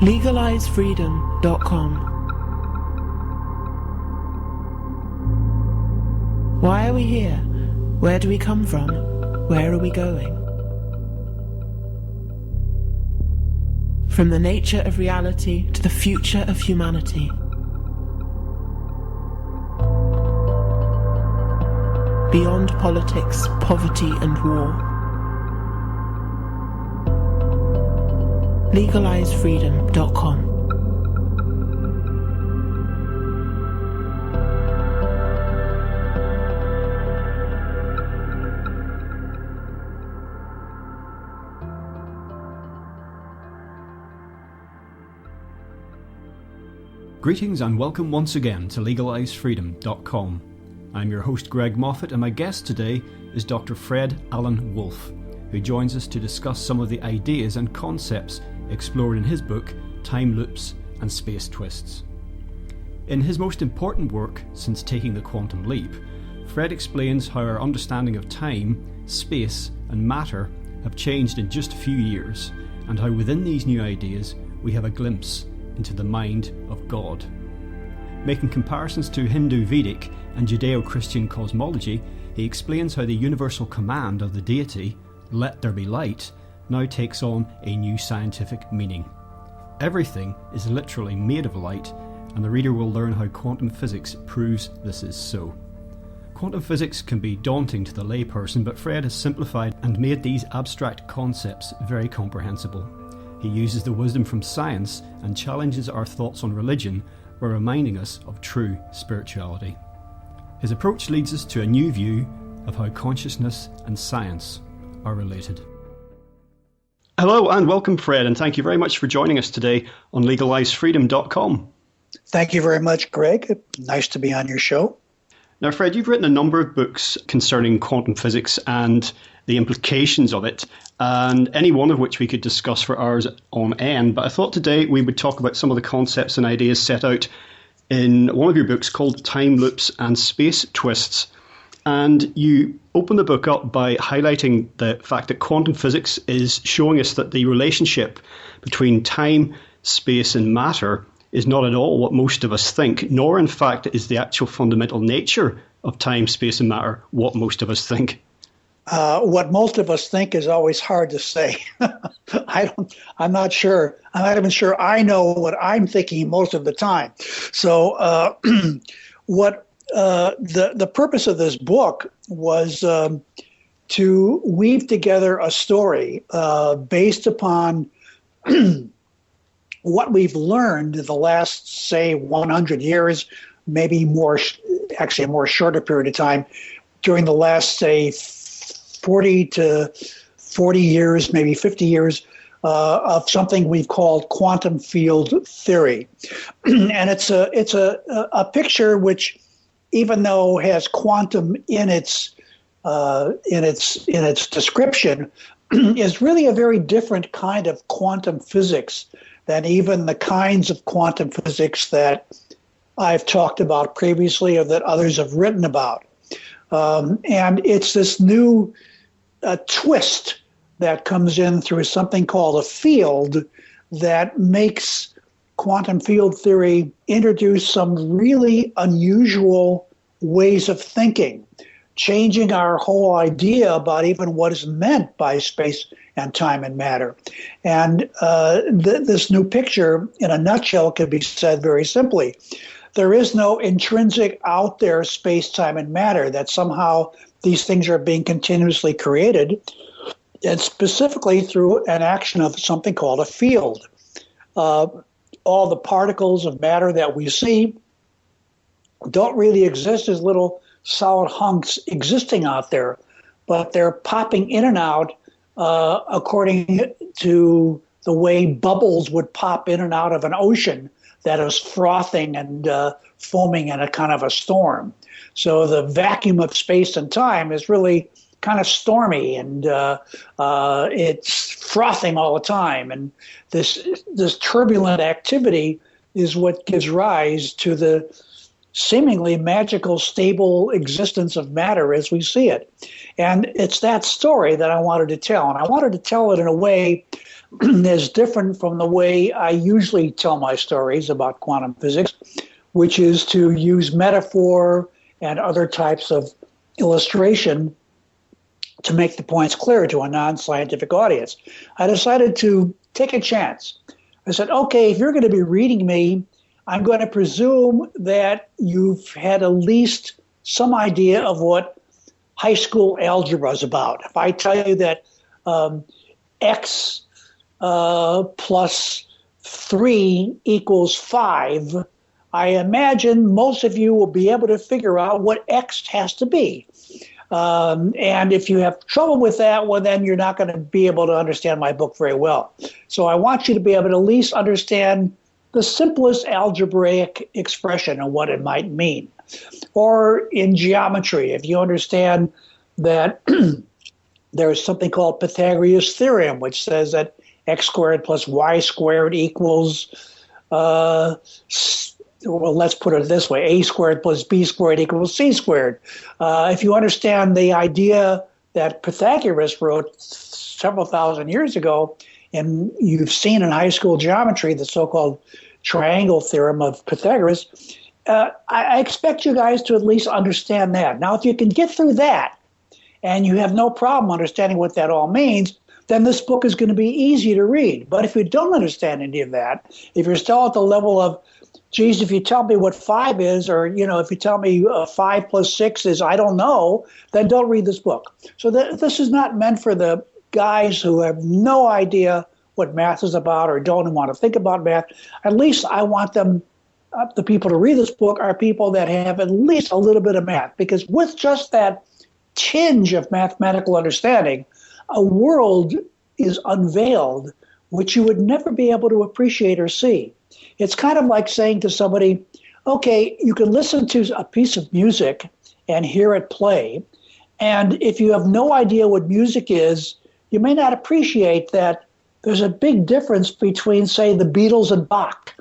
LegalizeFreedom.com. Why are we here? Where do we come from? Where are we going? From the nature of reality to the future of humanity. Beyond politics, poverty and war. LegalizeFreedom.com. Greetings and welcome once again to LegalizeFreedom.com. I'm your host Greg Moffat, and my guest today is Dr. Fred Alan Wolfe, who joins us to discuss some of the ideas and concepts explored in his book Time Loops and Space Twists. In his most important work since taking the quantum leap, Fred explains how our understanding of time, space and matter have changed in just a few years, and how within these new ideas we have a glimpse into the mind of God. Making comparisons to Hindu Vedic and Judeo-Christian cosmology, he explains how the universal command of the deity, "Let there be light," now takes on a new scientific meaning. Everything is literally made of light, and the reader will learn how quantum physics proves this is so. Quantum physics can be daunting to the layperson, but Fred has simplified and made these abstract concepts very comprehensible. He uses the wisdom from science and challenges our thoughts on religion while reminding us of true spirituality. His approach leads us to a new view of how consciousness and science are related. Hello and welcome, Fred, and thank you very much for joining us today on LegalizeFreedom.com. Thank you very much, Greg. Nice to be on your show. Now, Fred, you've written a number of books concerning quantum physics and the implications of it, and any one of which we could discuss for hours on end. But I thought today we would talk about some of the concepts and ideas set out in one of your books called Time Loops and Space Twists. And you open the book up by highlighting the fact that quantum physics is showing us that the relationship between time, space and matter is not at all what most of us think, nor in fact is the actual fundamental nature of time, space and matter what most of us think. What most of us think is always hard to say. I'm not sure. I'm not even sure I know what I'm thinking most of the time. So the purpose of this book was to weave together a story based upon what we've learned in the last, say, 100 years, maybe more, actually a more shorter period of time, during the last, say, 40 to 40 years, maybe 50 years, of something we've called quantum field theory. And it's a picture which, even though has quantum in its description, is really a very different kind of quantum physics than even the kinds of quantum physics that I've talked about previously or that others have written about. And it's this new twist that comes in through something called a field that makes quantum field theory introduce some really unusual ways of thinking, changing our whole idea about even what is meant by space and time and matter. And this new picture, in a nutshell, can be said very simply. There is no intrinsic out there space, time, and matter, that somehow these things are being continuously created, and specifically through an action of something called a field. All the particles of matter that we see don't really exist as little solid hunks existing out there, but they're popping in and out according to the way bubbles would pop in and out of an ocean that is frothing and foaming in a kind of a storm. So the vacuum of space and time is really kind of stormy, and it's frothing all the time. And this turbulent activity is what gives rise to the seemingly magical, stable existence of matter as we see it. And it's that story that I wanted to tell. And I wanted to tell it in a way is different from the way I usually tell my stories about quantum physics, which is to use metaphor and other types of illustration to make the points clear to a non-scientific audience. I decided to take a chance. I said, okay, if you're going to be reading me, I'm going to presume that you've had at least some idea of what high school algebra is about. If I tell you that x plus 3 equals 5, I imagine most of you will be able to figure out what x has to be. And if you have trouble with that, well, then you're not going to be able to understand my book very well. So I want you to be able to at least understand the simplest algebraic expression and what it might mean. Or in geometry, if you understand that there's something called Pythagoras Theorem, which says that x squared plus y squared equals, well, let's put it this way, a squared plus b squared equals c squared. If you understand the idea that Pythagoras wrote several thousand years ago, and you've seen in high school geometry the so-called triangle theorem of Pythagoras, I expect you guys to at least understand that. Now, if you can get through that, and you have no problem understanding what that all means, then this book is going to be easy to read. But if you don't understand any of that, if you're still at the level of, geez, if you tell me what 5 is, or, if you tell me 5 plus 6 is, I don't know, then don't read this book. So this is not meant for the guys who have no idea what math is about or don't want to think about math. At least I want them, the people to read this book are people that have at least a little bit of math, because with just that tinge of mathematical understanding, a world is unveiled which you would never be able to appreciate or see. It's kind of like saying to somebody, okay, you can listen to a piece of music and hear it play, and if you have no idea what music is, you may not appreciate that there's a big difference between, say, the Beatles and Bach.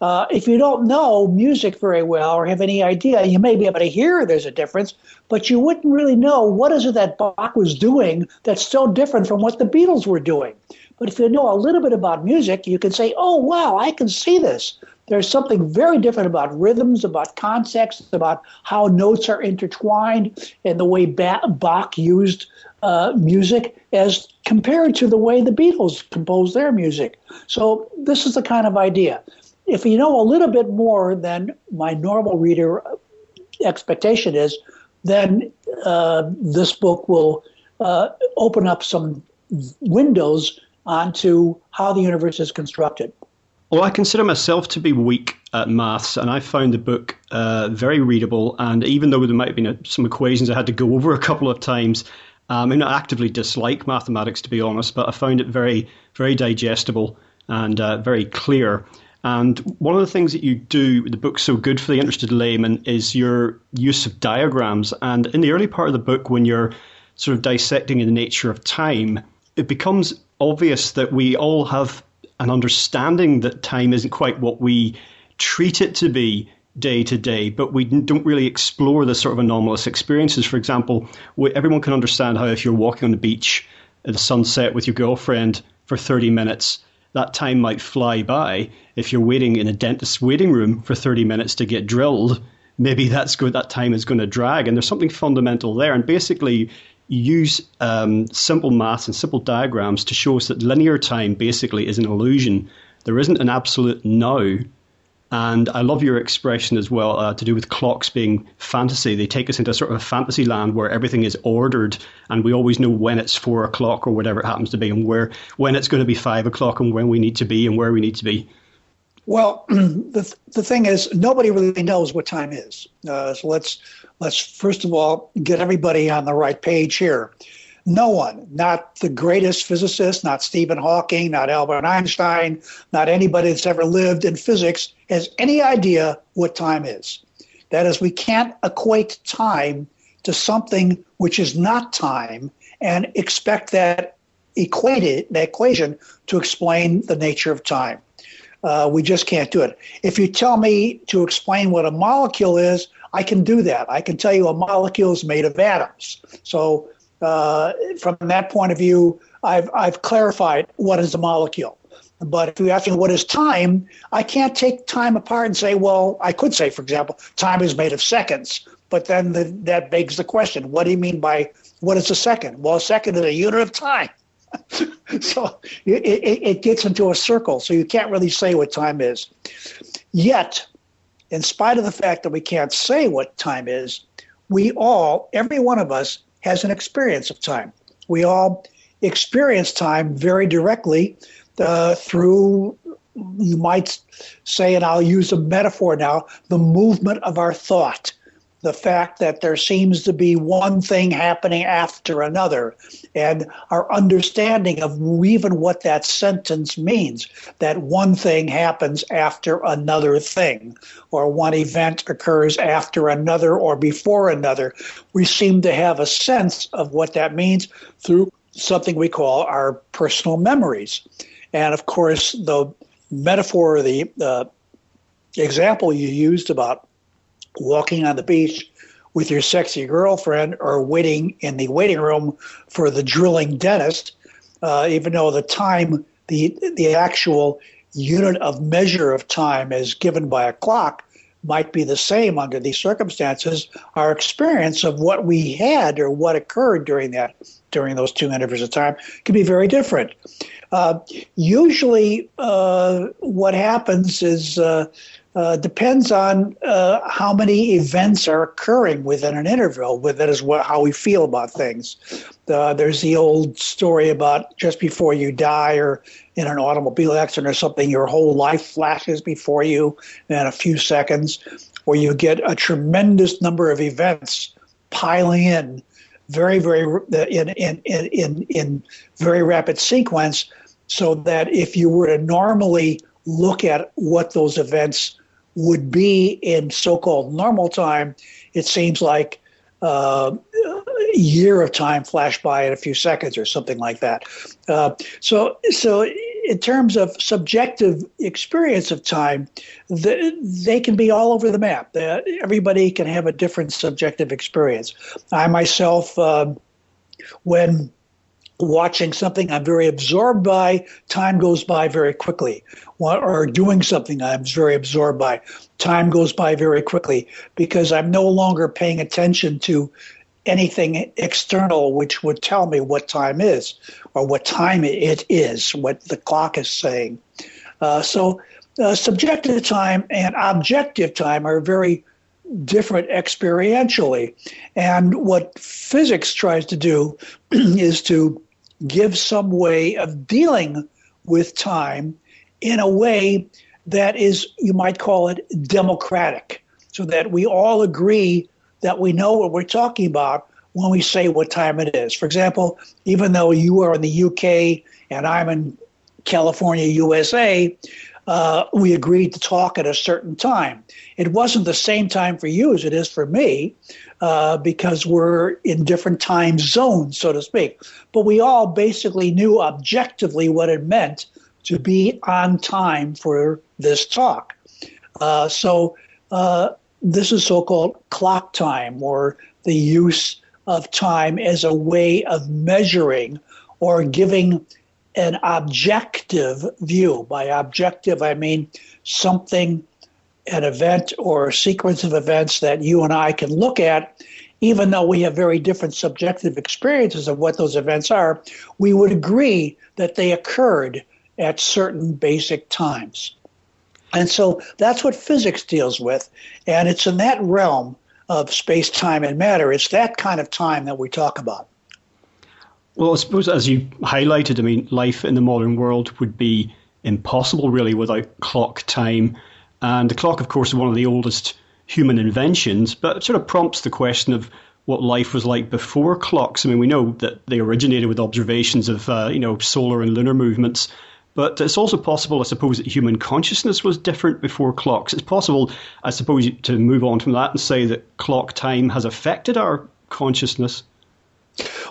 If you don't know music very well or have any idea, you may be able to hear there's a difference, but you wouldn't really know what is it that Bach was doing that's so different from what the Beatles were doing. But if you know a little bit about music, you can say, oh, wow, I can see this. There's something very different about rhythms, about context, about how notes are intertwined, and the way Bach used music as compared to the way the Beatles composed their music. So this is the kind of idea. If you know a little bit more than my normal reader expectation is, then this book will open up some windows onto how the universe is constructed. Well, I consider myself to be weak at maths, and I found the book very readable. And even though there might have been some equations I had to go over a couple of times, I not actively dislike mathematics, to be honest, but I found it very, very digestible and very clear. And one of the things that you do, the book's so good for the interested layman, is your use of diagrams. And in the early part of the book, when you're sort of dissecting the nature of time, it becomes obvious that we all have an understanding that time isn't quite what we treat it to be day to day, but we don't really explore the sort of anomalous experiences. For example, everyone can understand how if you're walking on the beach at the sunset with your girlfriend for 30 minutes, that time might fly by. If you're waiting in a dentist's waiting room for 30 minutes to get drilled, maybe that time is going to drag. And there's something fundamental there. And basically, use simple maths and simple diagrams to show us that linear time basically is an illusion. There isn't an absolute now. And I love your expression as well to do with clocks being fantasy. They take us into sort of a fantasy land where everything is ordered and we always know when it's 4 o'clock or whatever it happens to be, and when it's going to be 5 o'clock and when we need to be and where we need to be. Well, the thing is, nobody really knows what time is. So let's first of all get everybody on the right page here. No one, not the greatest physicist, not Stephen Hawking, not Albert Einstein, not anybody that's ever lived in physics, has any idea what time is. That is, we can't equate time to something which is not time and expect that equation to explain the nature of time. We just can't do it. If you tell me to explain what a molecule is, I can do that. I can tell you a molecule is made of atoms. So from that point of view, I've clarified what is a molecule. But if you ask me what is time, I can't take time apart and say, well, I could say, for example, time is made of seconds. But then that begs the question, what do you mean by what is a second? Well, a second is a unit of time. So it gets into a circle. So you can't really say what time is. Yet, in spite of the fact that we can't say what time is, every one of us has an experience of time. We all experience time very directly through, you might say, and I'll use a metaphor now, the movement of our thought. The fact that there seems to be one thing happening after another, and our understanding of even what that sentence means, that one thing happens after another thing, or one event occurs after another or before another. We seem to have a sense of what that means through something we call our personal memories. And of course, the metaphor, the example you used about walking on the beach with your sexy girlfriend or waiting in the waiting room for the drilling dentist, even though the time, the actual unit of measure of time as given by a clock might be the same under these circumstances, our experience of what we had or what occurred during those 2 intervals of time can be very different. Usually what happens is depends on how many events are occurring within an interval. That is how we feel about things. There's the old story about just before you die or in an automobile accident or something, your whole life flashes before you in a few seconds, or you get a tremendous number of events piling in very, very in very rapid sequence, so that if you were to normally look at what those events would be in so-called normal time, it seems like a year of time flashed by in a few seconds or something like that. So in terms of subjective experience of time, they can be all over the map. Everybody can have a different subjective experience. I myself, when watching something I'm very absorbed by, time goes by very quickly. Or doing something I'm very absorbed by, time goes by very quickly because I'm no longer paying attention to anything external which would tell me what time is or what time it is, what the clock is saying. So subjective time and objective time are very different experientially. And what physics tries to do is to give some way of dealing with time in a way that is, you might call it, democratic, so that we all agree that we know what we're talking about when we say what time it is. For example, even though you are in the UK and I'm in California, USA, we agreed to talk at a certain time. It wasn't the same time for you as it is for me, because we're in different time zones, so to speak. But we all basically knew objectively what it meant to be on time for this talk. So this is so-called clock time, or the use of time as a way of measuring or giving an objective view. By objective, I mean something, an event or a sequence of events that you and I can look at. Even though we have very different subjective experiences of what those events are, we would agree that they occurred at certain basic times. And so that's what physics deals with. And it's in that realm of space, time, and matter. It's that kind of time that we talk about. Well, I suppose, as you highlighted, I mean, life in the modern world would be impossible, really, without clock time. And the clock, of course, is one of the oldest human inventions, but it sort of prompts the question of what life was like before clocks. I mean, we know that they originated with observations of, solar and lunar movements. But it's also possible, I suppose, that human consciousness was different before clocks. It's possible, I suppose, to move on from that and say that clock time has affected our consciousness.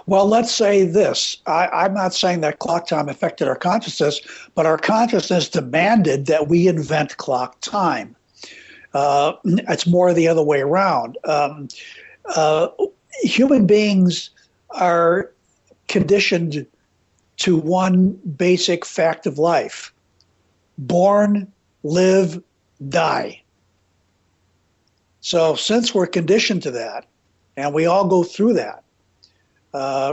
Well, let's say this. I'm not saying that clock time affected our consciousness, but our consciousness demanded that we invent clock time. It's more the other way around. Human beings are conditioned to one basic fact of life: born, live, die. So since we're conditioned to that, and we all go through that,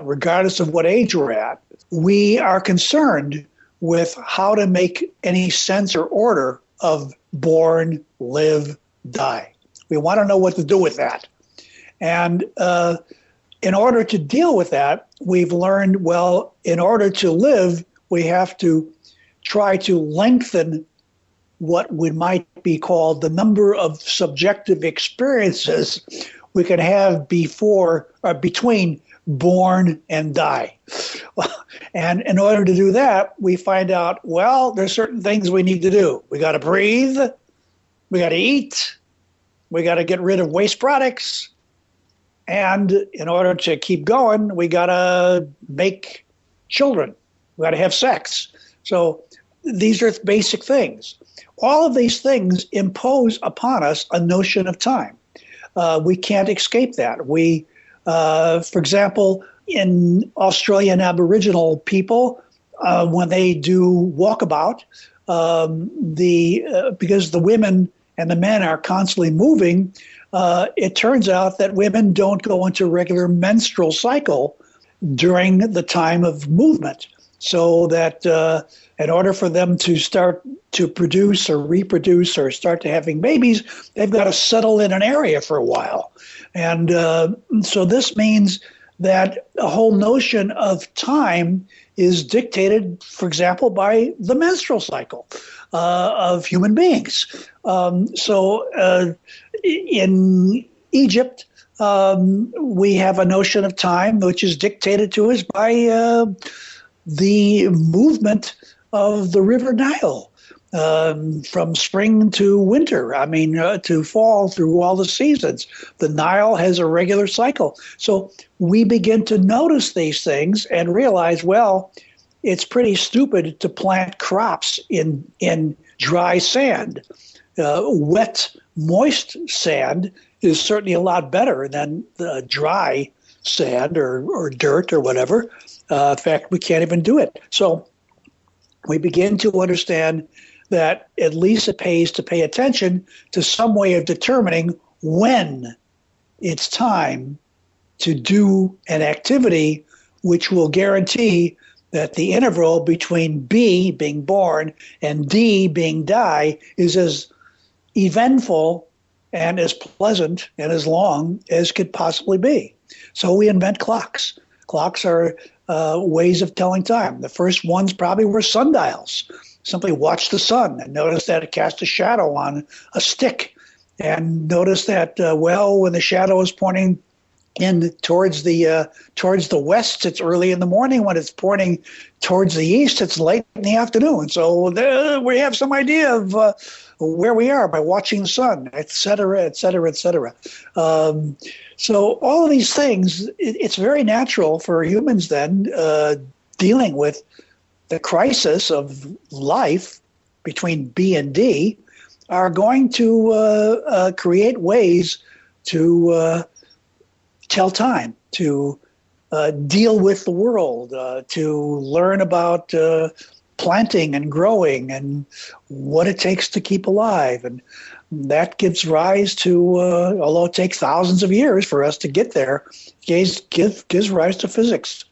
regardless of what age we're at, we are concerned with how to make any sense or order of born, live, die. We want to know what to do with that. And in order to deal with that, we've learned, well, in order to live, we have to try to lengthen what we might be called the number of subjective experiences we can have before or between born and die. And in order to do that, we find out, well, there's certain things we need to do. We got to breathe, we got to eat, we got to get rid of waste products, and in order to keep going, we got to make children. We got to have sex. So these are basic things. All of these things impose upon us a notion of time. We can't escape that. We, for example, in Australian Aboriginal people, when they do walkabout, because the women and the men are constantly moving, it turns out that women don't go into regular menstrual cycle during the time of movement. So that in order for them to start to produce or reproduce or start to having babies, they've got to settle in an area for a while. And so this means that a whole notion of time is dictated, for example, by the menstrual cycle of human beings. So in Egypt, we have a notion of time which is dictated to us by the movement of the river Nile from spring to winter, to fall through all the seasons. The Nile has a regular cycle. So we begin to notice these things and realize, well, it's pretty stupid to plant crops in dry sand. Wet, moist sand is certainly a lot better than dry sand or dirt or whatever. In fact, we can't even do it. So we begin to understand that at least it pays to pay attention to some way of determining when it's time to do an activity which will guarantee that the interval between B, being born, and D, being die, is as eventful and as pleasant and as long as could possibly be. So we invent clocks. Clocks are ways of telling time. The first ones probably were sundials. Simply watch the sun and notice that it casts a shadow on a stick, and notice that, when the shadow is pointing in towards the west, it's early in the morning. When it's pointing towards the east, it's late in the afternoon. So we have some idea of where we are by watching the sun, et cetera, et cetera, et cetera. So all of these things, it's very natural for humans then dealing with the crisis of life between B and D are going to create ways to tell time, to deal with the world, to learn about planting and growing and what it takes to keep alive. And that gives rise to, although it takes thousands of years for us to get there, gives rise to physics.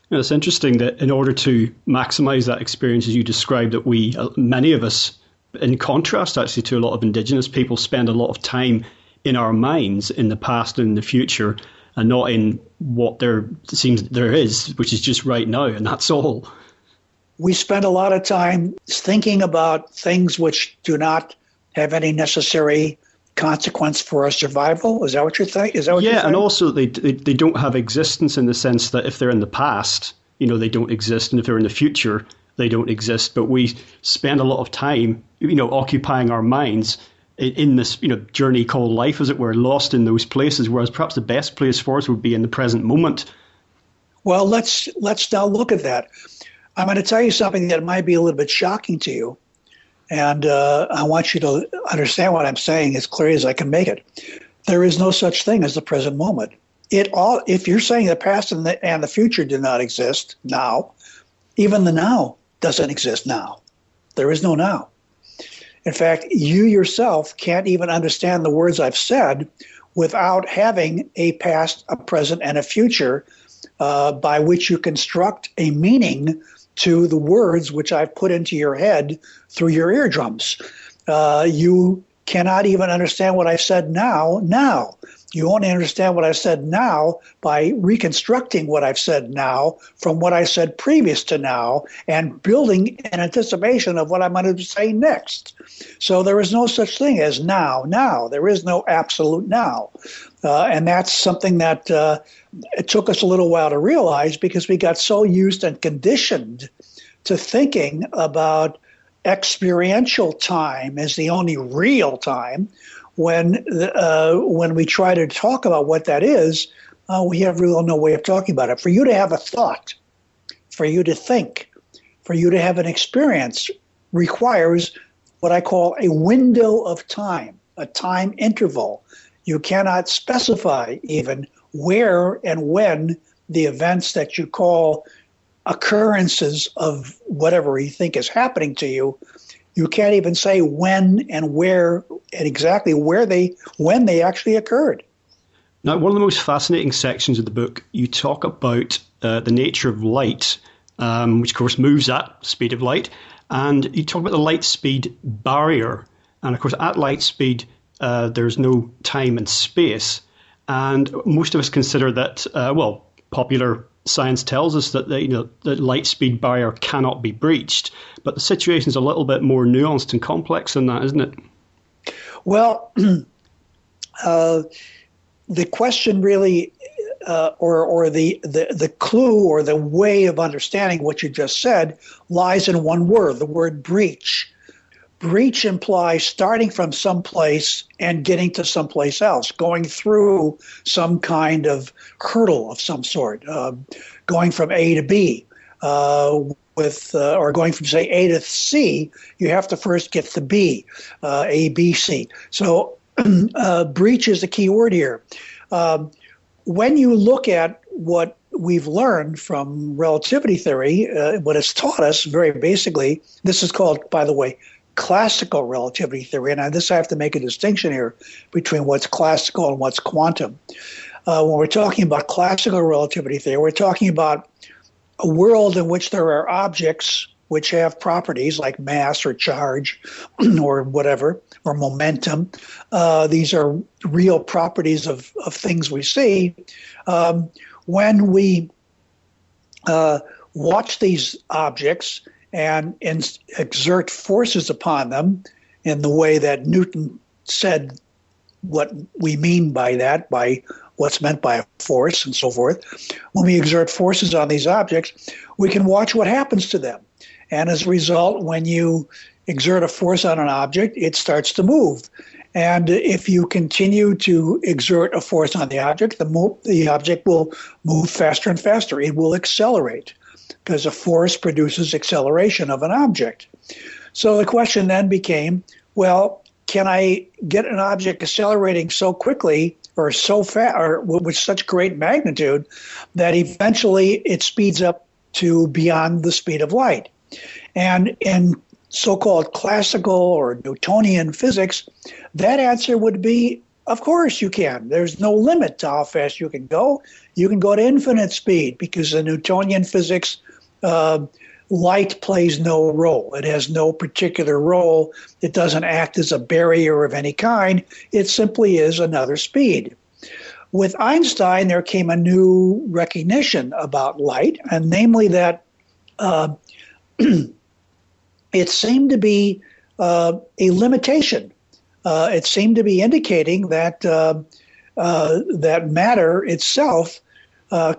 It's interesting that in order to maximize that experience, as you described, that many of us, in contrast actually to a lot of indigenous people, spend a lot of time in our minds in the past and in the future, and not in what there seems there is, which is just right now, and that's all. We spend a lot of time thinking about things which do not have any necessary consequence for our survival. Is that what you're saying? Yeah, and also they don't have existence in the sense that if they're in the past, they don't exist, and if they're in the future, they don't exist. But we spend a lot of time, occupying our minds in this, journey called life, as it were, lost in those places. Whereas perhaps the best place for us would be in the present moment. Well, let's now look at that. I'm going to tell you something that might be a little bit shocking to you. And I want you to understand what I'm saying as clearly as I can make it. There is no such thing as the present moment. If you're saying the past and the future do not exist now, Even the now doesn't exist now. There is no now. In fact, you yourself can't even understand the words I've said without having a past, a present, and a future by which you construct a meaning to the words which I've put into your head through your eardrums. You cannot even understand what I've said now. You only understand what I've said now by reconstructing what I've said now from what I said previous to now and building in anticipation of what I'm going to say next. So there is no such thing as now. There is no absolute now. And that's something that it took us a little while to realize because we got so used and conditioned to thinking about experiential time as the only real time. When we try to talk about what that is, we have really no way of talking about it. For you to have a thought, for you to think, for you to have an experience requires what I call a window of time, a time interval. You cannot specify even where and when the events that you call occurrences of whatever you think is happening to you, you can't even say when and where and exactly when they actually occurred. Now, one of the most fascinating sections of the book, you talk about the nature of light, which of course moves at the speed of light, and you talk about the light speed barrier. And of course, at light speed, there's no time and space. And most of us consider that, popular science tells us that the light speed barrier cannot be breached, but the situation is a little bit more nuanced and complex than that, isn't it? Well, the question really, or the clue or the way of understanding what you just said lies in one word, the word breach. Breach implies starting from someplace and getting to someplace else, going through some kind of hurdle of some sort, going from A to B, or going from, say, A to C, you have to first get to B, A, B, C. So breach is the key word here. When you look at what we've learned from relativity theory, what it's taught us very basically, this is called, by the way, classical relativity theory, and this I have to make a distinction here between what's classical and what's quantum. When we're talking about classical relativity theory, we're talking about a world in which there are objects which have properties like mass or charge or whatever, or momentum. These are real properties of things we see. When we watch these objects and exert forces upon them in the way that Newton said what we mean by that, by what's meant by a force and so forth. When we exert forces on these objects, we can watch what happens to them. And as a result, when you exert a force on an object, it starts to move. And if you continue to exert a force on the object, the object will move faster and faster. It will accelerate, because a force produces acceleration of an object. So the question then became, well, can I get an object accelerating so quickly or so fast or with such great magnitude that eventually it speeds up to beyond the speed of light? And in so-called classical or Newtonian physics, that answer would be, of course you can. There's no limit to how fast you can go. You can go to infinite speed because in Newtonian physics, light plays no role. It has no particular role. It doesn't act as a barrier of any kind. It simply is another speed. With Einstein, there came a new recognition about light, and namely that it seemed to be a limitation. It seemed to be indicating that that matter itself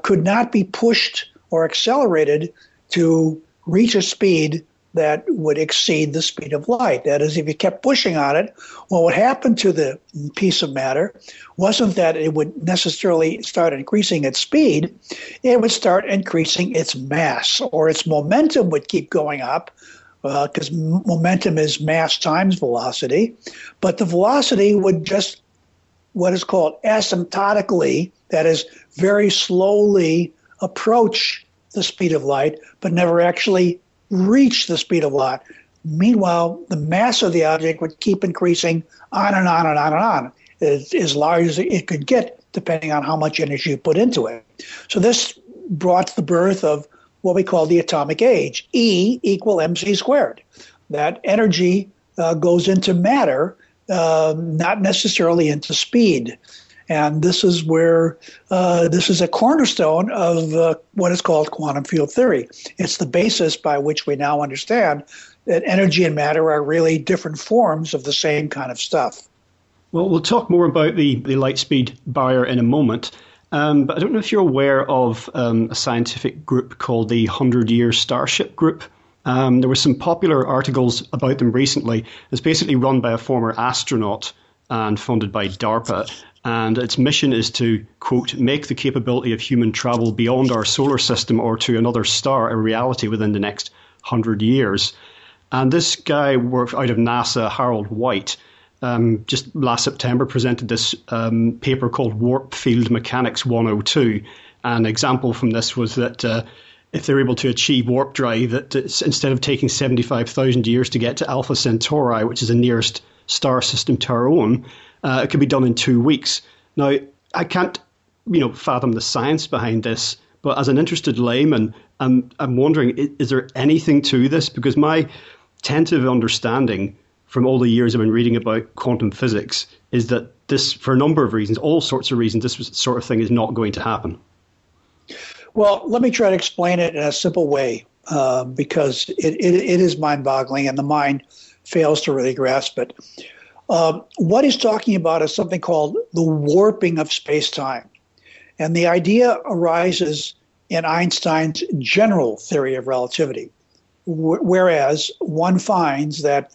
could not be pushed or accelerated to reach a speed that would exceed the speed of light. That is, if you kept pushing on it, well, what happened to the piece of matter wasn't that it would necessarily start increasing its speed, it would start increasing its mass, or its momentum would keep going up, because momentum is mass times velocity, but the velocity would just, what is called asymptotically, that is, very slowly approach the speed of light, but never actually reach the speed of light. Meanwhile, the mass of the object would keep increasing on and on and on and on, as large as it could get, depending on how much energy you put into it. So this brought the birth of what we call the atomic age, E equal mc squared. That energy goes into matter, not necessarily into speed. And this is where this is a cornerstone of what is called quantum field theory. It's the basis by which we now understand that energy and matter are really different forms of the same kind of stuff. Well, we'll talk more about the light speed barrier in a moment. But I don't know if you're aware of a scientific group called the 100-Year Starship Group. There were some popular articles about them recently. It's basically run by a former astronaut and funded by DARPA. And its mission is to, quote, make the capability of human travel beyond our solar system or to another star a reality within the next 100 years. And this guy worked out of NASA, Harold White, just last September presented this paper called Warp Field Mechanics 102. An example from this was that if they're able to achieve warp drive, that instead of taking 75,000 years to get to Alpha Centauri, which is the nearest star system to our own, it could be done in 2 weeks. Now, I can't, fathom the science behind this, but as an interested layman, I'm wondering, is there anything to this? Because my tentative understanding from all the years I've been reading about quantum physics is that this, for a number of reasons, all sorts of reasons, this sort of thing is not going to happen. Well, let me try to explain it in a simple way, because it is mind-boggling and the mind fails to really grasp it. What he's talking about is something called the warping of space-time. And the idea arises in Einstein's general theory of relativity, whereas one finds that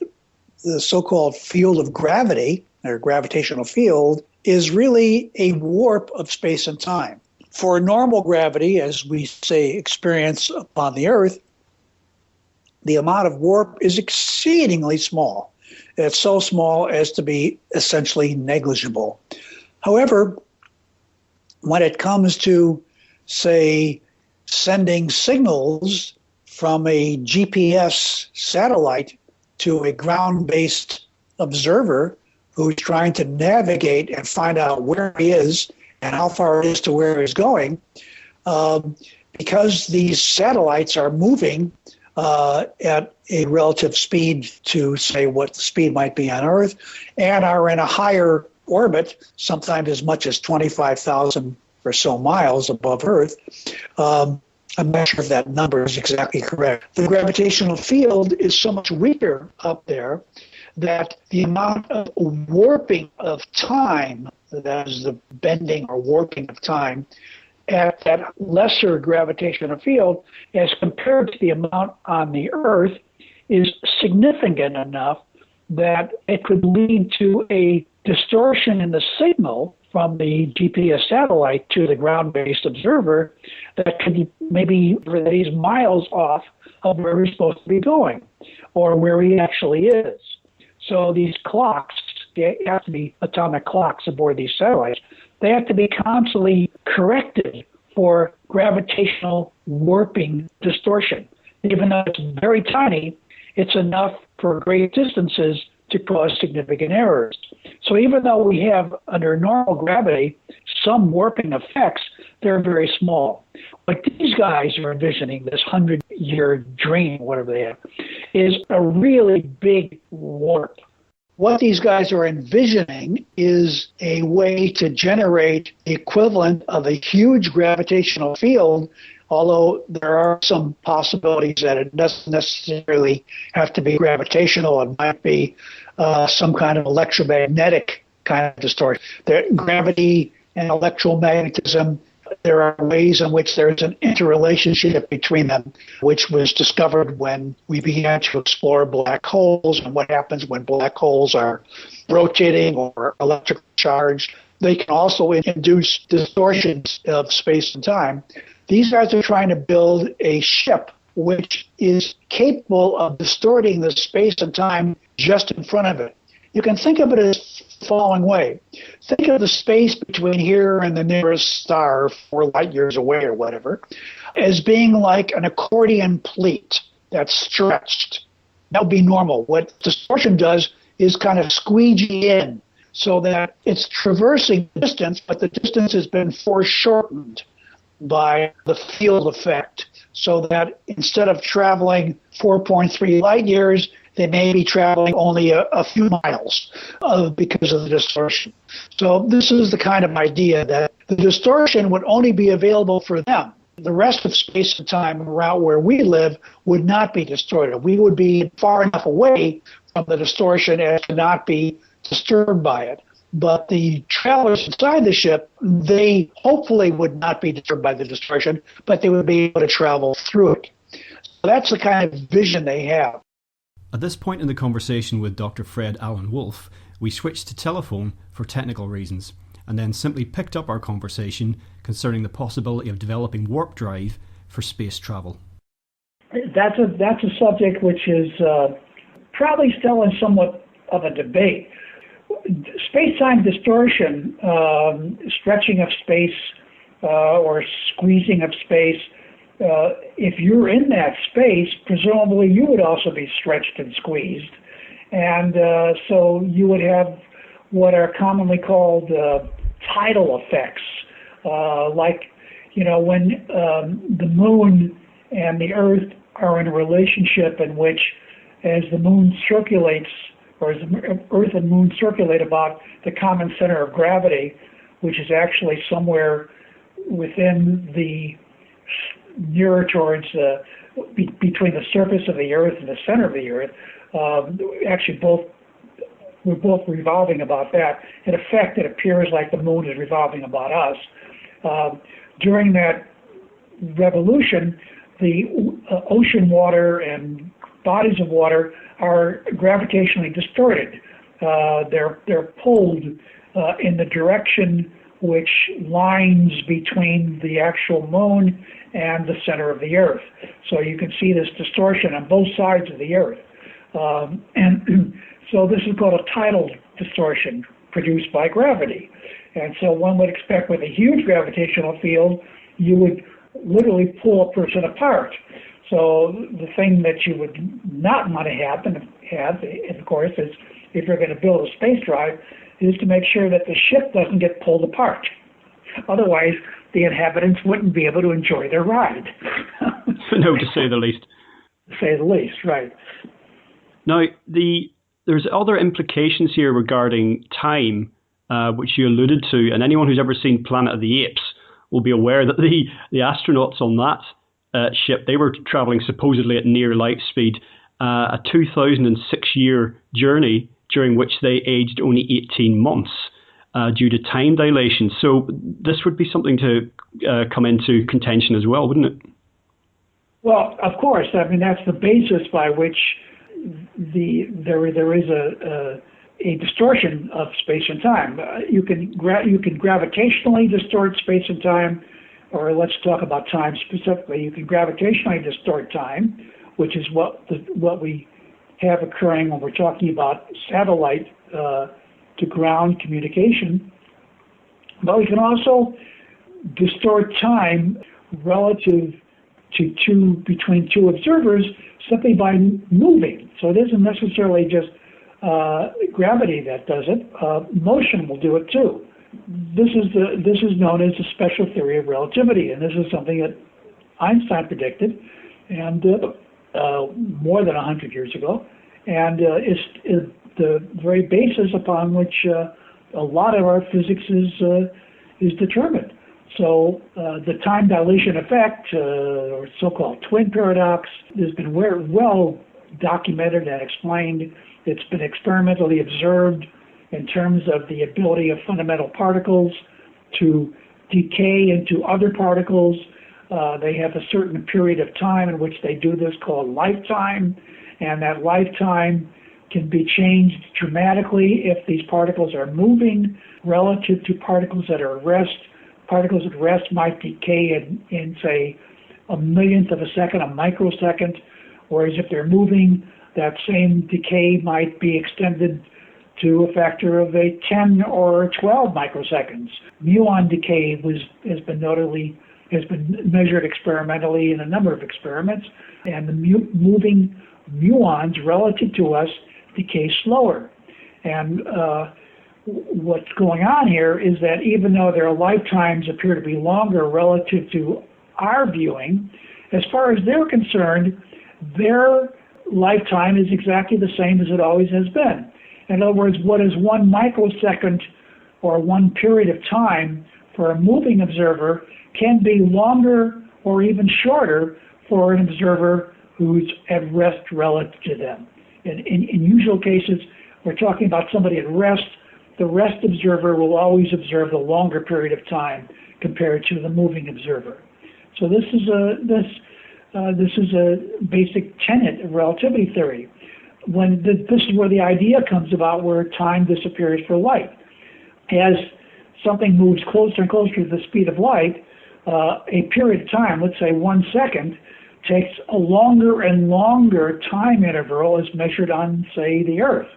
the so-called field of gravity, or gravitational field, is really a warp of space and time. For normal gravity, as we say experience upon the Earth, the amount of warp is exceedingly small. It's so small as to be essentially negligible. However, when it comes to, say, sending signals from a GPS satellite to a ground-based observer who's trying to navigate and find out where he is and how far it is to where he's going, because these satellites are moving at a relative speed to, say, what the speed might be on Earth, and are in a higher orbit, sometimes as much as 25,000 or so miles above Earth. I'm not sure if that number is exactly correct. The gravitational field is so much weaker up there that the amount of warping of time, that is the bending or warping of time, at that lesser gravitational field as compared to the amount on the Earth is significant enough that it could lead to a distortion in the signal from the GPS satellite to the ground-based observer that could be maybe that he's miles off of where he's supposed to be going or where he actually is. So these clocks, they have to be atomic clocks aboard these satellites. They have to be constantly corrected for gravitational warping distortion. Even though it's very tiny, it's enough for great distances to cause significant errors. So even though we have, under normal gravity, some warping effects, they're very small. What these guys are envisioning, this 100-year dream, whatever they have, is a really big warp. What these guys are envisioning is a way to generate the equivalent of a huge gravitational field, although there are some possibilities that it doesn't necessarily have to be gravitational. It might be some kind of electromagnetic kind of distortion. Gravity and electromagnetism, there are ways in which there's an interrelationship between them, which was discovered when we began to explore black holes and what happens when black holes are rotating or electrically charged. They can also induce distortions of space and time. These guys are trying to build a ship which is capable of distorting the space and time just in front of it. You can think of it as the following way. Think of the space between here and the nearest star, 4 light years away or whatever, as being like an accordion pleat that's stretched. That would be normal. What distortion does is kind of squeegee in so that it's traversing distance, but the distance has been foreshortened by the field effect, so that instead of traveling 4.3 light years, they may be traveling only a few miles because of the distortion. So this is the kind of idea that the distortion would only be available for them. The rest of space and time around where we live would not be distorted. We would be far enough away from the distortion as to not be disturbed by it. But the travelers inside the ship, they hopefully would not be disturbed by the distortion, but they would be able to travel through it. So that's the kind of vision they have. At this point in the conversation with Dr. Fred Alan Wolf, we switched to telephone for technical reasons, and then simply picked up our conversation concerning the possibility of developing warp drive for space travel. That's a subject which is probably still in somewhat of a debate. Space-time distortion, stretching of space or squeezing of space, if you're in that space, presumably you would also be stretched and squeezed. And so you would have what are commonly called tidal effects, like, when the moon and the Earth are in a relationship in which, as the moon circulates, or as the Earth and moon circulate about the common center of gravity, which is actually somewhere within the nearer towards between the surface of the Earth and the center of the Earth. Actually, we're both revolving about that. In effect, it appears like the moon is revolving about us. During that revolution, the ocean water and bodies of water are gravitationally distorted. They're pulled in the direction which lines between the actual moon and the center of the Earth. So you can see this distortion on both sides of the Earth. And so this is called a tidal distortion produced by gravity. And so one would expect with a huge gravitational field, you would literally pull a person apart. So the thing that you would not want to have, of course, is if you're going to build a space drive, is to make sure that the ship doesn't get pulled apart. Otherwise, the inhabitants wouldn't be able to enjoy their ride. No, to say the least. To say the least, right. Now, there's other implications here regarding time, which you alluded to, and anyone who's ever seen Planet of the Apes will be aware that the astronauts on that ship, they were traveling supposedly at near light speed, a 2006-year journey during which they aged only 18 months due to time dilation. So this would be something to come into contention as well, wouldn't it? Well, of course. I mean, that's the basis by which there is a distortion of space and time. You can gravitationally distort space and time, or let's talk about time specifically. You can gravitationally distort time, which is what we have occurring when we're talking about satellite to ground communication. But we can also distort time relative to between two observers simply by moving. So it isn't necessarily just gravity that does it. Motion will do it too. This is known as the special theory of relativity, and this is something that Einstein predicted, and more than 100 years ago, and is the very basis upon which a lot of our physics is determined. So the time dilation effect, or so-called twin paradox, has been well documented and explained. It's been experimentally observed in terms of the ability of fundamental particles to decay into other particles. They have a certain period of time in which they do this called lifetime, and that lifetime can be changed dramatically if these particles are moving relative to particles that are at rest. Particles at rest might decay in say, a millionth of a second, a microsecond, whereas if they're moving, that same decay might be extended to a factor of 10 or 12 microseconds. Muon decay has been measured experimentally in a number of experiments, and the moving muons relative to us decay slower. And what's going on here is that even though their lifetimes appear to be longer relative to our viewing, as far as they're concerned, their lifetime is exactly the same as it always has been. In other words, what is 1 microsecond or one period of time for a moving observer can be longer or even shorter for an observer who's at rest relative to them. In usual cases, we're talking about somebody at rest. The rest observer will always observe the longer period of time compared to the moving observer. So this is a basic tenet of relativity theory. This is where the idea comes about, where time disappears for light. As something moves closer and closer to the speed of light, a period of time, let's say 1 second, takes a longer and longer time interval as measured on, say, the Earth.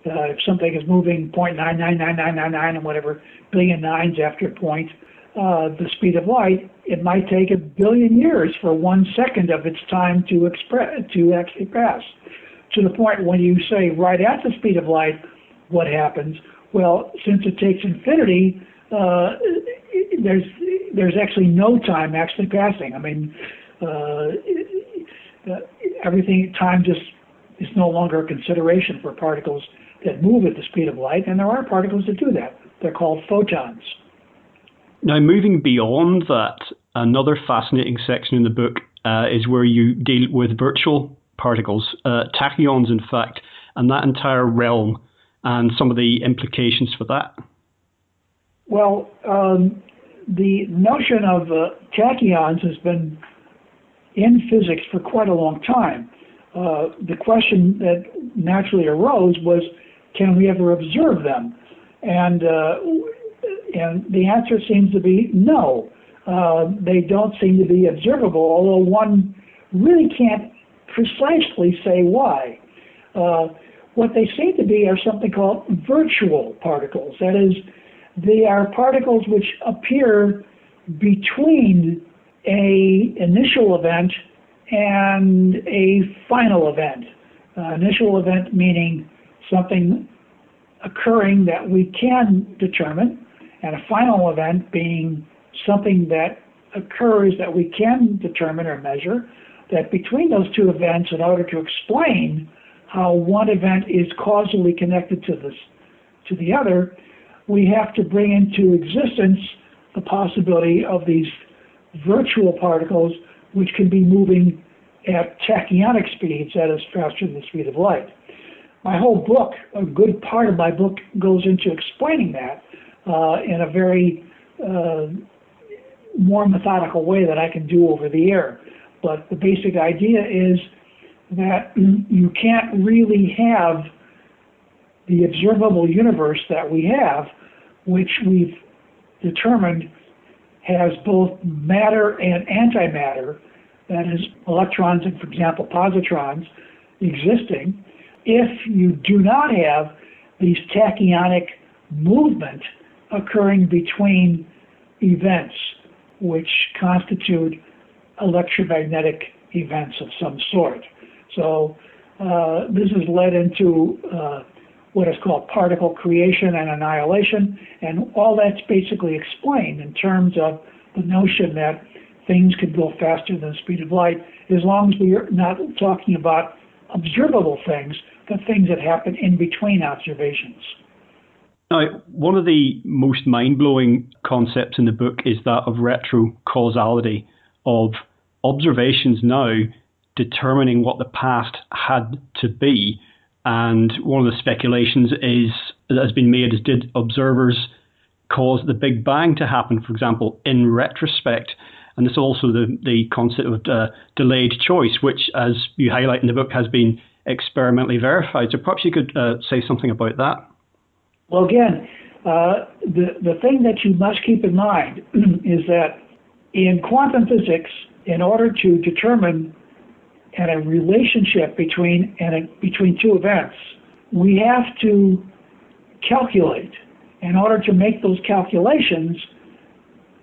If something is moving 0.999999 and whatever billion nines after a point, the speed of light, it might take 1 billion years for 1 second of its time to actually pass. To the point when you say right at the speed of light, what happens? Well, since it takes infinity, there's actually no time actually passing. I mean, time just is no longer a consideration for particles that move at the speed of light, and there are particles that do that. They're called photons. Now, moving beyond that, another fascinating section in the book is where you deal with virtual particles, tachyons, in fact, and that entire realm, and some of the implications for that. Well, the notion of tachyons has been in physics for quite a long time. The question that naturally arose was, can we ever observe them? And the answer seems to be no. They don't seem to be observable, although one really can't precisely say why. What they seem to be are something called virtual particles. That is, they are particles which appear between an initial event and a final event. Initial event meaning something occurring that we can determine, and a final event being something that occurs that we can determine or measure. That between those two events, in order to explain how one event is causally connected to the other, we have to bring into existence the possibility of these virtual particles which can be moving at tachyonic speeds, that is faster than the speed of light. My whole book, a good part of my book, goes into explaining that in a very more methodical way that I can do over the air. But the basic idea is that you can't really have the observable universe that we have, which we've determined has both matter and antimatter, that is, electrons and, for example, positrons existing, if you do not have these tachyonic movement occurring between events, which constitute electromagnetic events of some sort. So this has led into what is called particle creation and annihilation, and all that's basically explained in terms of the notion that things could go faster than the speed of light, as long as we are not talking about observable things, but things that happen in between observations. Now, one of the most mind-blowing concepts in the book is that of retro-causality, of observations now determining what the past had to be. And one of the speculations that has been made is, did observers cause the Big Bang to happen, for example, in retrospect? And this is also the concept of delayed choice, which, as you highlight in the book, has been experimentally verified. So perhaps you could say something about that. Well, again, the thing that you must keep in mind is that in quantum physics, in order to determine a relationship between two events, we have to calculate. In order to make those calculations,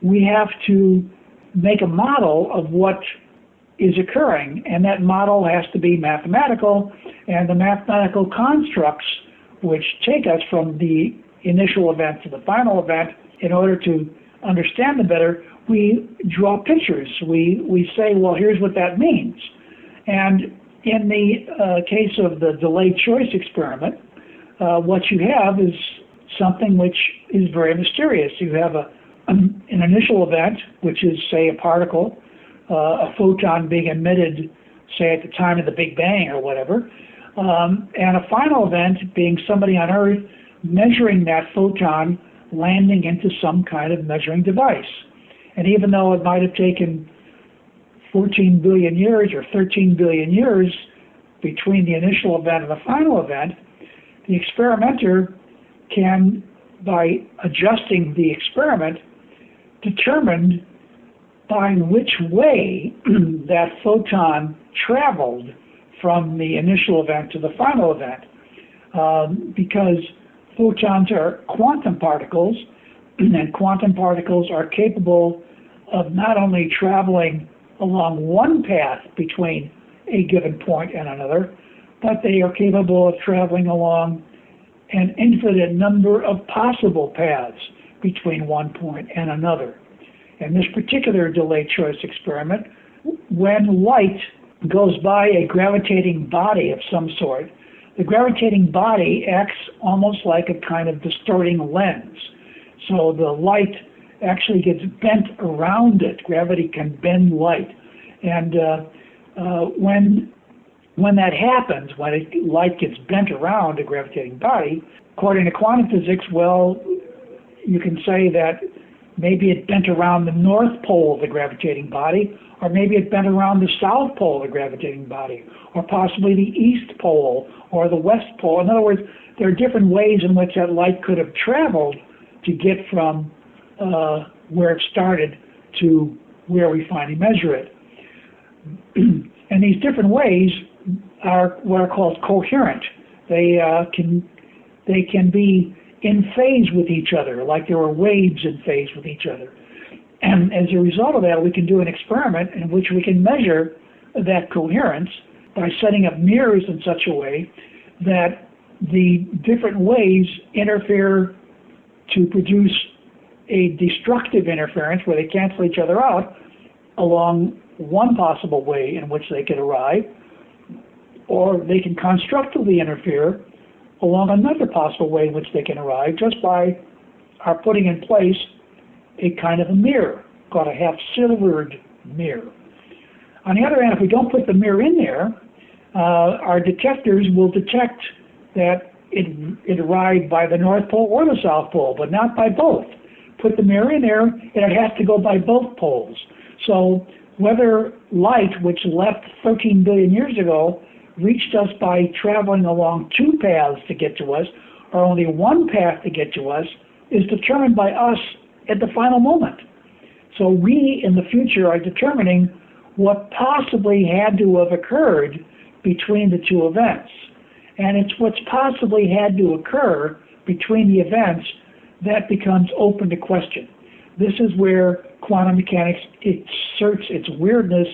we have to make a model of what is occurring, and that model has to be mathematical, and the mathematical constructs which take us from the initial event to the final event, in order to understand them better, we draw pictures. We say, well, here's what that means. And in the case of the delayed choice experiment, what you have is something which is very mysterious. You have an initial event, which is, say, a particle, a photon being emitted, say, at the time of the Big Bang or whatever, and a final event being somebody on Earth measuring that photon landing into some kind of measuring device. And even though it might have taken 14 billion years or 13 billion years between the initial event and the final event, the experimenter can, by adjusting the experiment, determine by which way that photon traveled from the initial event to the final event. Because photons are quantum particles, and quantum particles are capable of not only traveling along one path between a given point and another, but they are capable of traveling along an infinite number of possible paths between one point and another. In this particular delayed choice experiment, when light goes by a gravitating body of some sort, the gravitating body acts almost like a kind of distorting lens. So the light actually gets bent around it. Gravity can bend light. And when that happens, when light gets bent around a gravitating body, according to quantum physics, well, you can say that maybe it bent around the north pole of the gravitating body, or maybe it bent around the south pole of the gravitating body, or possibly the east pole or the west pole. In other words, there are different ways in which that light could have traveled to get from where it started to where we finally measure it. And these different ways are what are called coherent. They can be in phase with each other, like there are waves in phase with each other. And as a result of that, we can do an experiment in which we can measure that coherence by setting up mirrors in such a way that the different ways interfere to produce a destructive interference where they cancel each other out along one possible way in which they could arrive, or they can constructively interfere along another possible way in which they can arrive just by our putting in place a kind of a mirror called a half-silvered mirror. On the other hand, if we don't put the mirror in there, our detectors will detect that it arrived by the North Pole or the South Pole, but not by both. Put the mirror in there, and it has to go by both poles. So whether light, which left 13 billion years ago, reached us by traveling along two paths to get to us, or only one path to get to us, is determined by us at the final moment. So we, in the future, are determining what possibly had to have occurred between the two events. And it's what's possibly had to occur between the events that becomes open to question. This is where quantum mechanics asserts its weirdness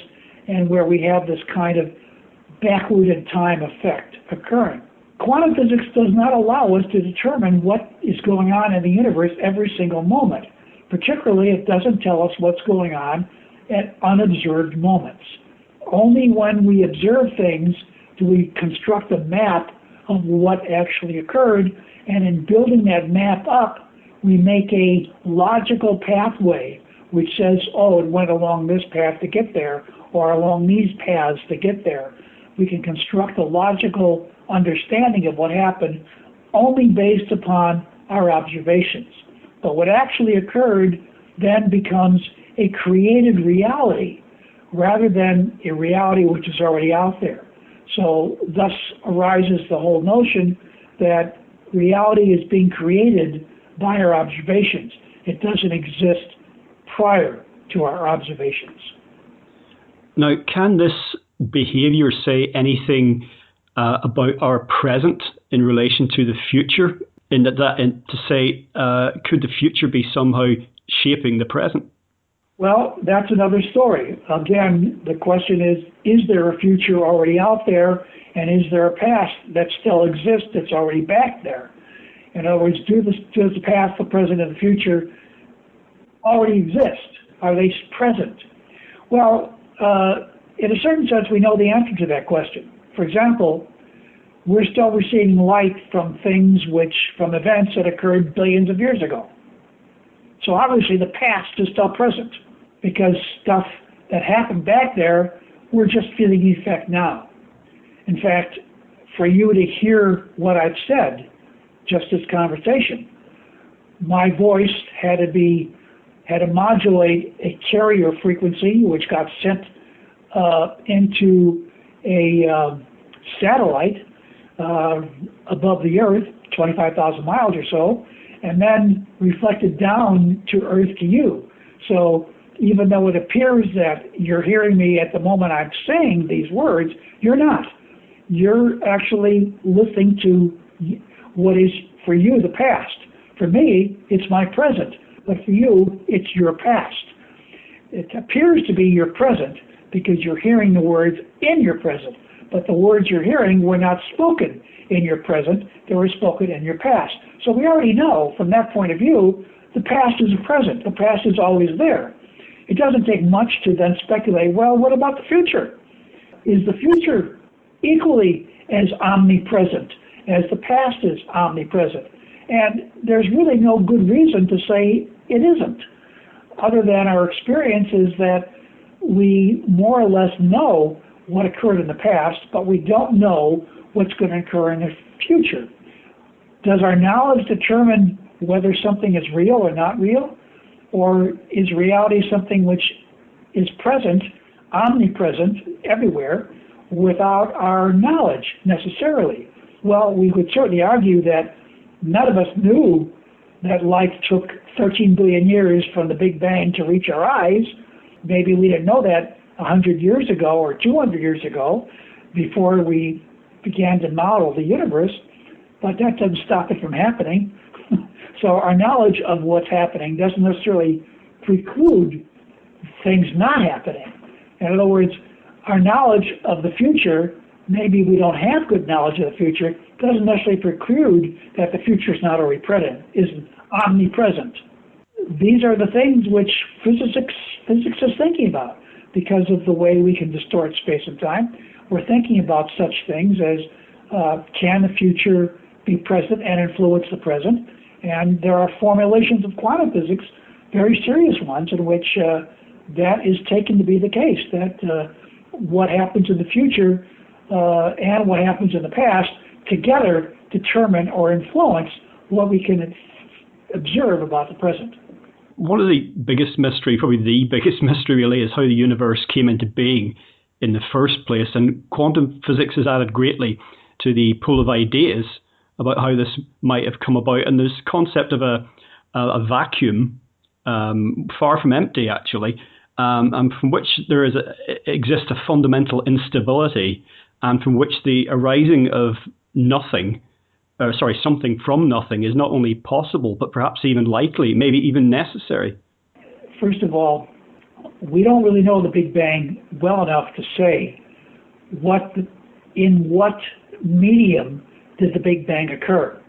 and where we have this kind of backward in time effect occurring. Quantum physics does not allow us to determine what is going on in the universe every single moment. Particularly, it doesn't tell us what's going on at unobserved moments. Only when we observe things do we construct a map of what actually occurred, and in building that map up, we make a logical pathway which says, oh, it went along this path to get there, or along these paths to get there. We can construct a logical understanding of what happened only based upon our observations. But what actually occurred then becomes a created reality rather than a reality which is already out there. So thus arises the whole notion that reality is being created by our observations. It doesn't exist prior to our observations. Now, can this behavior say anything about our present in relation to the future? to say, could the future be somehow shaping the present? Well, that's another story. Again, the question is there a future already out there, and is there a past that still exists that's already back there? In other words, does the past, the present, and the future already exist? Are they present? Well, in a certain sense, we know the answer to that question. For example, we're still receiving light from from events that occurred billions of years ago. So obviously the past is still present, because stuff that happened back there, we're just feeling the effect now. In fact, for you to hear what I've said, just this conversation, my voice had to modulate a carrier frequency, which got sent into a satellite above the Earth, 25,000 miles or so, and then reflected down to Earth to you. So even though it appears that you're hearing me at the moment I'm saying these words, you're not. You're actually listening to what is, for you, the past. For me, it's my present. But for you, it's your past. It appears to be your present because you're hearing the words in your present. But the words you're hearing were not spoken in your present. They were spoken in your past. So we already know, from that point of view, the past is a present. The past is always there. It doesn't take much to then speculate, well, what about the future? Is the future equally as omnipresent as the past is omnipresent? And there's really no good reason to say it isn't, other than our experience is that we more or less know what occurred in the past, but we don't know what's going to occur in the future. Does our knowledge determine whether something is real or not real? Or is reality something which is present, omnipresent, everywhere, without our knowledge necessarily? Well, we would certainly argue that none of us knew that life took 13 billion years from the Big Bang to reach our eyes. Maybe we didn't know that 100 years ago or 200 years ago before we began to model the universe, but that doesn't stop it from happening. So our knowledge of what's happening doesn't necessarily preclude things not happening. In other words, our knowledge of the future, maybe we don't have good knowledge of the future, doesn't necessarily preclude that the future is not already present, is omnipresent. These are the things which physics is thinking about because of the way we can distort space and time. We're thinking about such things as can the future be present and influence the present? And there are formulations of quantum physics, very serious ones, in which that is taken to be the case, that what happens in the future and what happens in the past together determine or influence what we can observe about the present. One of the biggest mystery, probably the biggest mystery really, is how the universe came into being in the first place. And quantum physics has added greatly to the pool of ideas about how this might have come about. And this concept of a vacuum, far from empty actually, and from which there exists a fundamental instability, and from which the arising of something from nothing is not only possible, but perhaps even likely, maybe even necessary. First of all, we don't really know the Big Bang well enough to say in what medium did the Big Bang occur.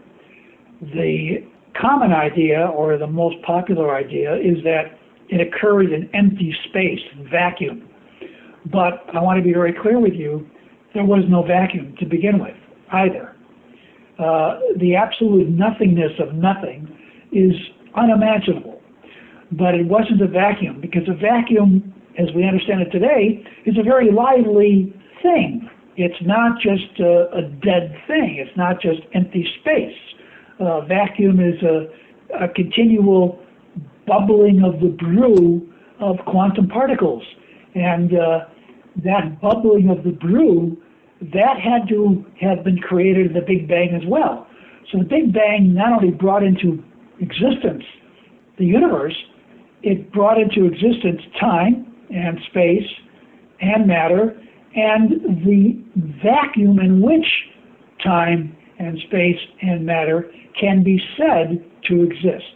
The common idea, or the most popular idea, is that it occurred in empty space, vacuum. But I want to be very clear with you, there was no vacuum to begin with either. The absolute nothingness of nothing is unimaginable. But it wasn't a vacuum, because a vacuum, as we understand it today, is a very lively thing. It's not just a dead thing. It's not just empty space. Vacuum is a continual bubbling of the brew of quantum particles. And that bubbling of the brew, that had to have been created in the Big Bang as well. So the Big Bang not only brought into existence the universe, it brought into existence time and space and matter and the vacuum in which time and space and matter can be said to exist.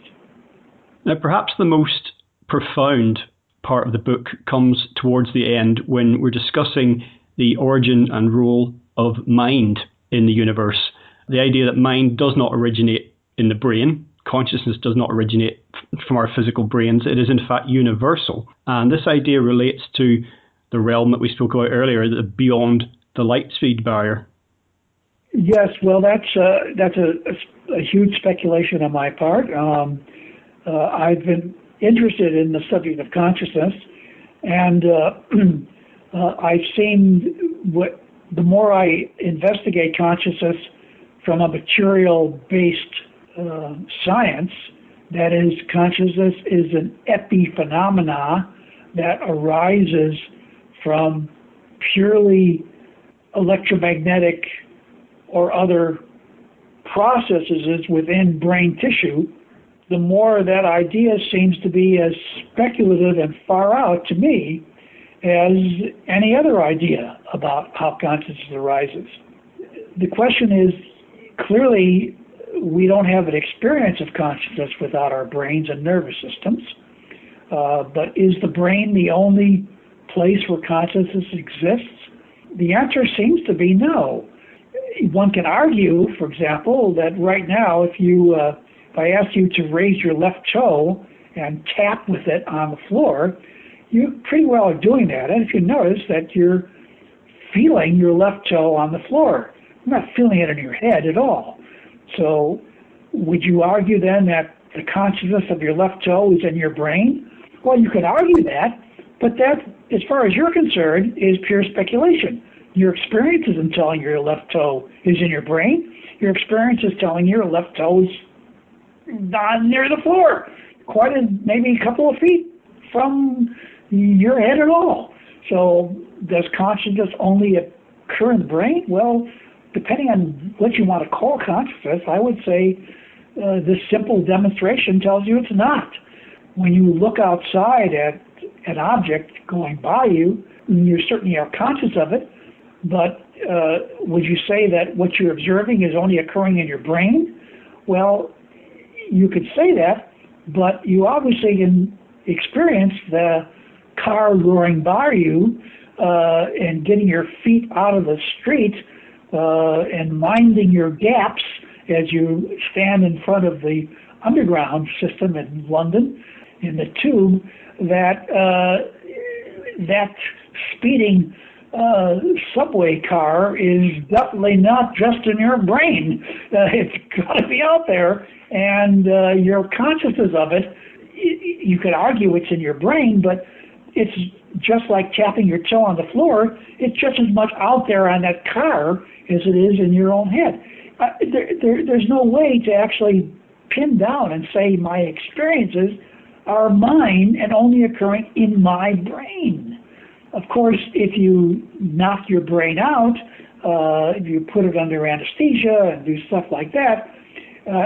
Now, perhaps the most profound part of the book comes towards the end when we're discussing the origin and role of mind in the universe. The idea that mind does not originate in the brain, consciousness does not originate from our physical brains, it is in fact universal. And this idea relates to the realm that we spoke about earlier, the beyond the light speed barrier. Yes, well, that's a huge speculation on my part. I've been interested in the subject of consciousness, and I've seen the more I investigate consciousness from a material-based science, that is, consciousness is an epiphenomena that arises from purely electromagnetic or other processes within brain tissue, the more that idea seems to be as speculative and far out to me as any other idea about how consciousness arises. The question is, clearly, we don't have an experience of consciousness without our brains and nervous systems. But is the brain the only place where consciousness exists? The answer seems to be no. One can argue, for example, that right now, if I asked you to raise your left toe and tap with it on the floor, you pretty well are doing that. And if you notice that you're feeling your left toe on the floor, you're not feeling it in your head at all. So would you argue then that the consciousness of your left toe is in your brain? Well, you could argue that, but that, as far as you're concerned, is pure speculation. Your experience isn't telling you your left toe is in your brain. Your experience is telling you your left toe is not near the floor, maybe a couple of feet from your head at all. So does consciousness only occur in the brain? Well, depending on what you want to call consciousness, I would say this simple demonstration tells you it's not. When you look outside at an object going by you, you certainly are conscious of it, but would you say that what you're observing is only occurring in your brain? Well, you could say that, but you obviously can experience the car roaring by you and getting your feet out of the street and minding your gaps as you stand in front of the underground system in London in the tube, that speeding subway car is definitely not just in your brain. It's got to be out there, and your consciousness of it, you could argue it's in your brain, but it's just like tapping your toe on the floor. It's just as much out there on that car as it is in your own head. There's no way to actually pin down and say my experiences are mine and only occurring in my brain. Of course, if you knock your brain out, if you put it under anesthesia and do stuff like that,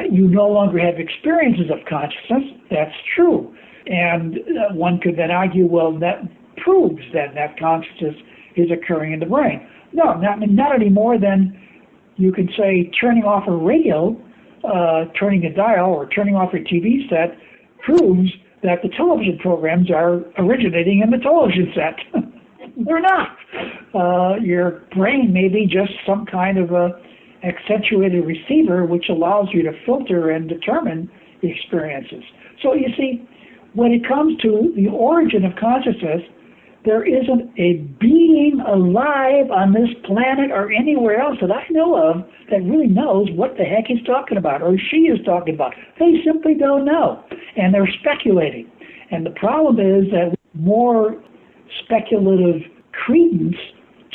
you no longer have experiences of consciousness. That's true. And one could then argue, well, that proves that consciousness is occurring in the brain. No, not any more than you can say turning off a radio, turning a dial, or turning off your TV set proves that the television programs are originating in the television set. They're not. Your brain may be just some kind of a accentuated receiver which allows you to filter and determine the experiences. So you see, when it comes to the origin of consciousness, there isn't a being alive on this planet or anywhere else that I know of that really knows what the heck he's talking about or she is talking about. They simply don't know, and they're speculating. And the problem is that more speculative credence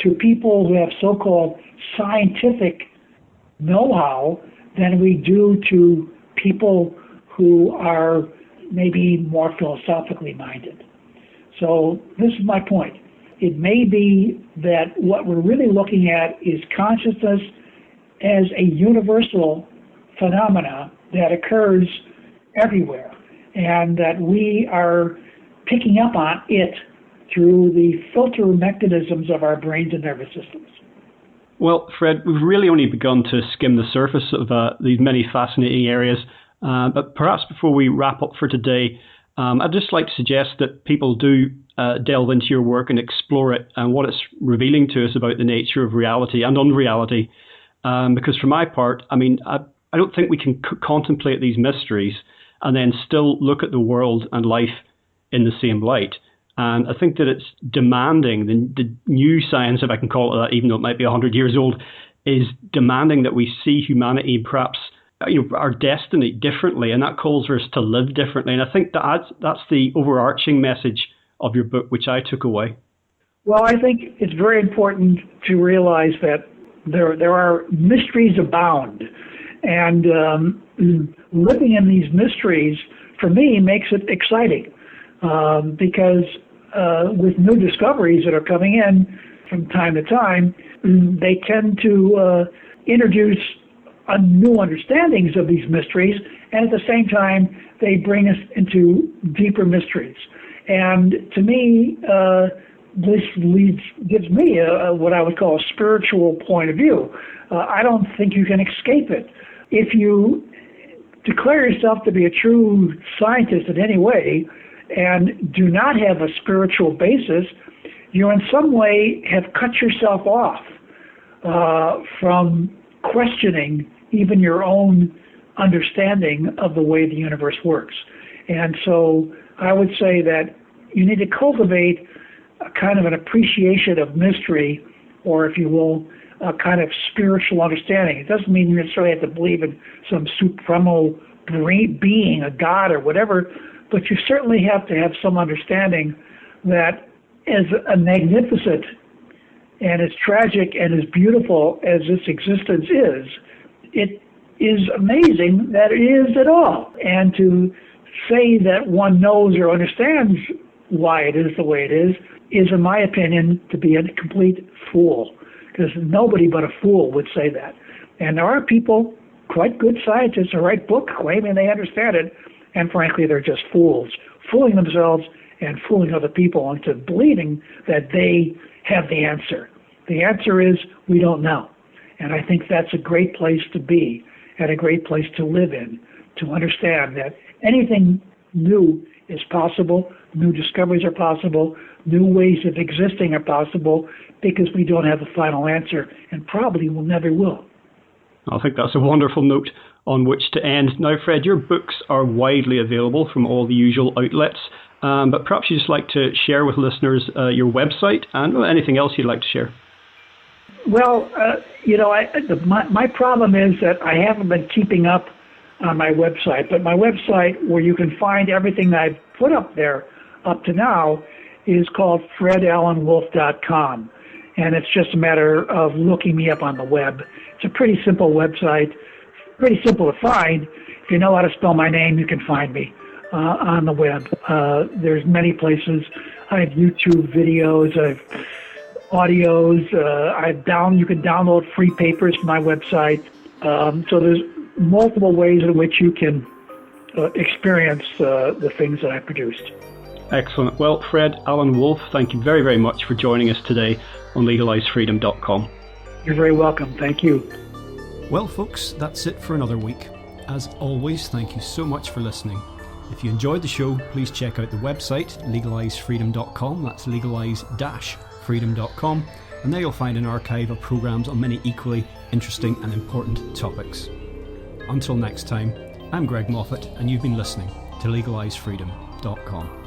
to people who have so-called scientific know-how than we do to people who are maybe more philosophically minded. So this is my point. It may be that what we're really looking at is consciousness as a universal phenomena that occurs everywhere, and that we are picking up on it through the filter mechanisms of our brains and nervous systems. Well, Fred, we've really only begun to skim the surface of these many fascinating areas. But perhaps before we wrap up for today, I'd just like to suggest that people do delve into your work and explore it and what it's revealing to us about the nature of reality and unreality. Because for my part, I mean, I don't think we can contemplate these mysteries and then still look at the world and life in the same light. And I think that it's demanding, the new science, if I can call it that, even though it might be 100 years old, is demanding that we see humanity, perhaps our destiny, differently, and that calls for us to live differently. And I think that's the overarching message of your book, which I took away. Well, I think it's very important to realize that there are mysteries abound, and living in these mysteries, for me, makes it exciting, because with new discoveries that are coming in from time to time, they tend to introduce new understandings of these mysteries, and at the same time, they bring us into deeper mysteries. And to me, this gives me what I would call a spiritual point of view. I don't think you can escape it. If you declare yourself to be a true scientist in any way and do not have a spiritual basis, you in some way have cut yourself off from questioning even your own understanding of the way the universe works. And so I would say that you need to cultivate a kind of an appreciation of mystery, or if you will, a kind of spiritual understanding. It doesn't mean you necessarily have to believe in some supremo being, a god or whatever, but you certainly have to have some understanding that as a magnificent and as tragic and as beautiful as this existence is, it is amazing that it is at all. And to say that one knows or understands why it is the way it is, in my opinion, to be a complete fool. Because nobody but a fool would say that. And there are people, quite good scientists, who write books claiming they understand it, and frankly, they're just fools, fooling themselves and fooling other people into believing that they have the answer. The answer is, we don't know. And I think that's a great place to be and a great place to live in, to understand that anything new is possible, new discoveries are possible, new ways of existing are possible, because we don't have a final answer and probably will never will. I think that's a wonderful note on which to end. Now, Fred, your books are widely available from all the usual outlets, but perhaps you'd just like to share with listeners your website and anything else you'd like to share. Well, my problem is that I haven't been keeping up on my website, but my website, where you can find everything I've put up there up to now, is called fredalanwolf.com, and it's just a matter of looking me up on the web. It's a pretty simple website, pretty simple to find. If you know how to spell my name, you can find me on the web. There's many places. I have YouTube videos, I have audios. You can download free papers from my website. So there's multiple ways in which you can experience the things that I produced. Excellent. Well, Fred Alan Wolf, thank you very, very much for joining us today on LegalizeFreedom.com. You're very welcome. Thank you. Well, folks, that's it for another week. As always, thank you so much for listening. If you enjoyed the show, please check out the website, LegalizeFreedom.com. That's legalize-freedom.com. And there you'll find an archive of programs on many equally interesting and important topics. Until next time, I'm Greg Moffat, and you've been listening to LegalizeFreedom.com.